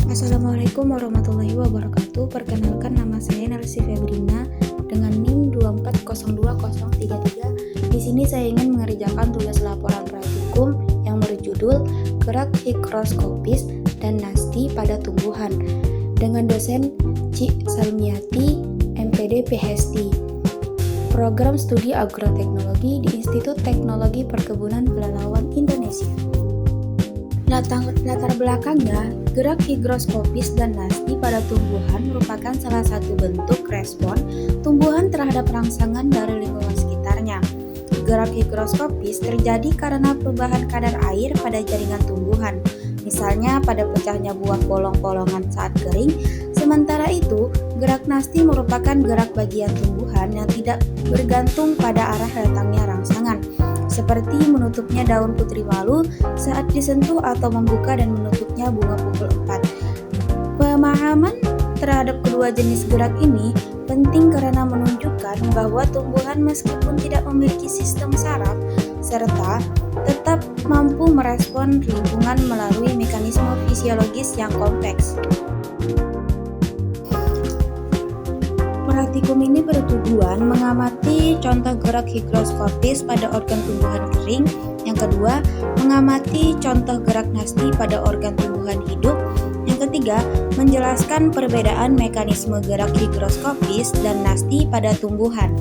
Assalamualaikum warahmatullahi wabarakatuh. Perkenalkan, nama saya Narsi Febrina dengan NIM 2402033. Di sini saya ingin mengerjakan tugas laporan praktikum yang berjudul Gerak Hikroskopis dan Nasti pada Tumbuhan dengan dosen Cik Salmiati, MPD PhD, Program Studi Agroteknologi di Institut Teknologi Perkebunan Pelalawan Indonesia. Latar belakangnya, gerak higroskopis dan nasti pada tumbuhan merupakan salah satu bentuk respon tumbuhan terhadap rangsangan dari lingkungan sekitarnya. Gerak higroskopis terjadi karena perubahan kadar air pada jaringan tumbuhan, misalnya pada pecahnya buah polong-polongan saat kering. Sementara itu, gerak nasti merupakan gerak bagian tumbuhan yang tidak bergantung pada arah datangnya rangsangan, seperti menutupnya daun putri malu saat disentuh atau membuka dan menutupnya bunga pukul 4. Pemahaman terhadap kedua jenis gerak ini penting karena menunjukkan bahwa tumbuhan meskipun tidak memiliki sistem saraf serta tetap mampu merespon lingkungan melalui mekanisme fisiologis yang kompleks. Praktikum ini bertujuan mengamati contoh gerak higroskopis pada organ tumbuhan kering. Yang kedua, mengamati contoh gerak nasti pada organ tumbuhan hidup. Yang ketiga, menjelaskan perbedaan mekanisme gerak higroskopis dan nasti pada tumbuhan.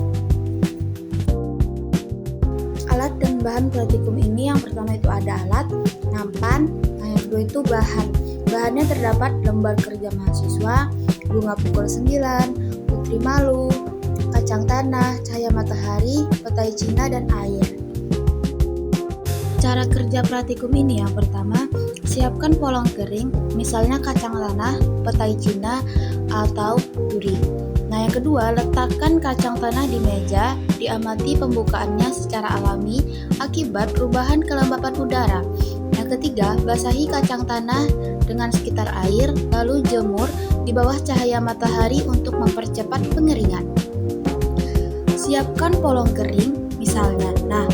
Alat dan bahan praktikum ini, yang pertama itu ada alat, nampan, yang kedua itu bahan. Bahannya terdapat lembar kerja mahasiswa, bunga pukul 9, putri malu, kacang tanah, cahaya matahari, petai Cina, dan air. Cara kerja praktikum ini, yang pertama, siapkan polong kering, misalnya kacang tanah, petai Cina, atau duri. Nah, yang kedua, letakkan kacang tanah di meja, diamati pembukaannya secara alami akibat perubahan kelembapan udara. Yang ketiga, basahi kacang tanah dengan sekitar air, lalu jemur di bawah cahaya matahari untuk mempercepat pengeringan. Siapkan polong kering, misalnya. Nah,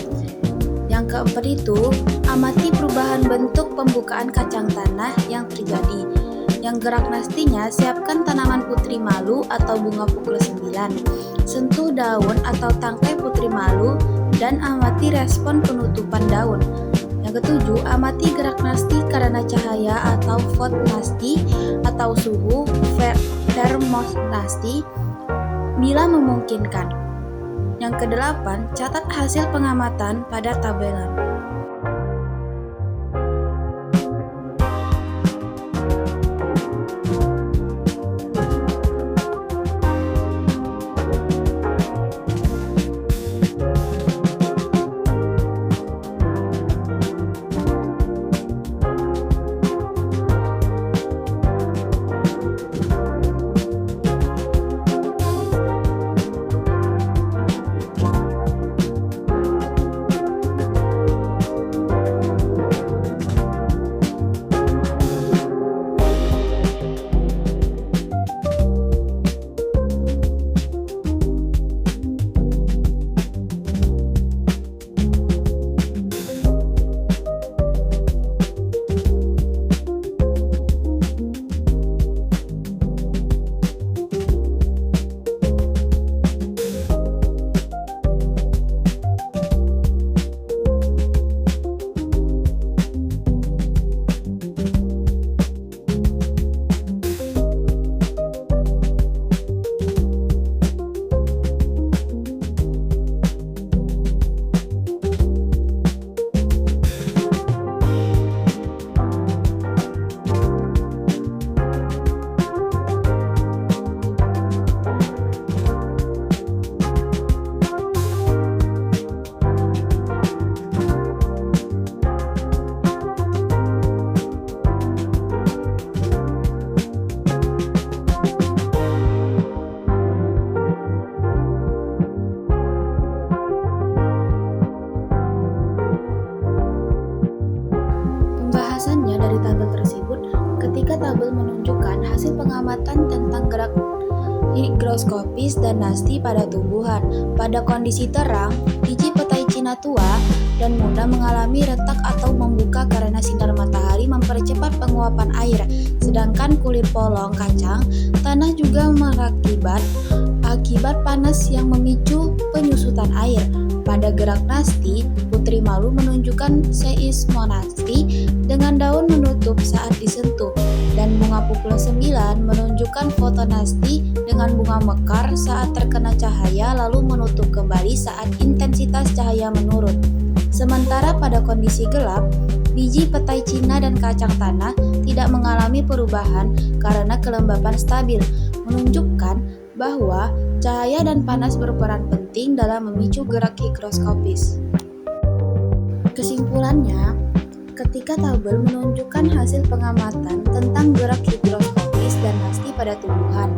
yang keempat itu, amati perubahan bentuk pembukaan kacang tanah yang terjadi. Yang gerak nastinya, siapkan tanaman putri malu atau bunga pukul 9. Sentuh daun atau tangkai putri malu dan amati respon penutupan daun. Yang ketujuh, amati gerak nasti karena cahaya atau fotonasti atau suhu termonasti bila memungkinkan. Yang kedelapan, catat hasil pengamatan pada tabelan. Pembahasannya dari tabel tersebut, ketika tabel menunjukkan hasil pengamatan tentang gerak higroskopis dan nasti pada tumbuhan. Pada kondisi terang, biji petai Cina Cina tua dan muda mengalami retak atau membuka karena sinar matahari mempercepat penguapan air, sedangkan kulit polong kacang tanah juga akibat panas yang memicu penyusutan air. Pada gerak nasti, Putri Malu menunjukkan seismonasti dengan daun menutup saat disentuh, dan bunga pukul 9 menunjukkan fotonasti dengan bunga mekar saat terkena cahaya lalu menutup kembali saat intensitas cahaya menurun. Sementara pada kondisi gelap, biji petai Cina dan kacang tanah tidak mengalami perubahan karena kelembapan stabil, menunjukkan bahwa cahaya dan panas berperan penting dalam memicu gerak higroskopis. Kesimpulannya, ketika tabel menunjukkan hasil pengamatan tentang gerak higroskopis dan nasti pada tumbuhan.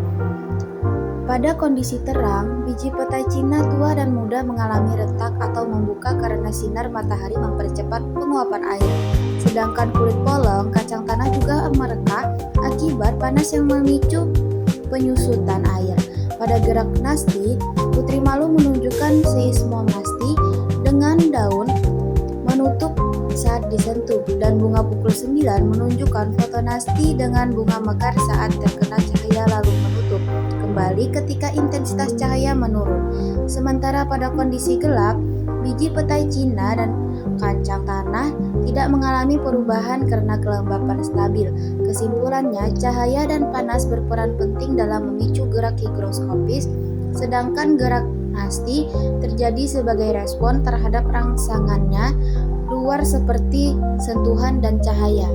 Pada kondisi terang, biji petai Cina tua dan muda mengalami retak atau membuka karena sinar matahari mempercepat penguapan air. Sedangkan kulit polong, kacang tanah juga merekah akibat panas yang memicu penyusutan air. Pada gerak nasti, Putri Malu menunjukkan seismonasti dengan daun menutup saat disentuh, dan bunga pukul 9 menunjukkan fotonasti dengan bunga mekar saat terkena cahaya lalu menutup kembali ketika intensitas cahaya menurun. Sementara pada kondisi gelap, biji petai Cina dan kacang tanah tidak mengalami perubahan karena kelembapan stabil. Kesimpulannya, cahaya dan panas berperan penting dalam memicu gerak higroskopis, sedangkan gerak nasti terjadi sebagai respon terhadap rangsangannya luar seperti sentuhan dan cahaya.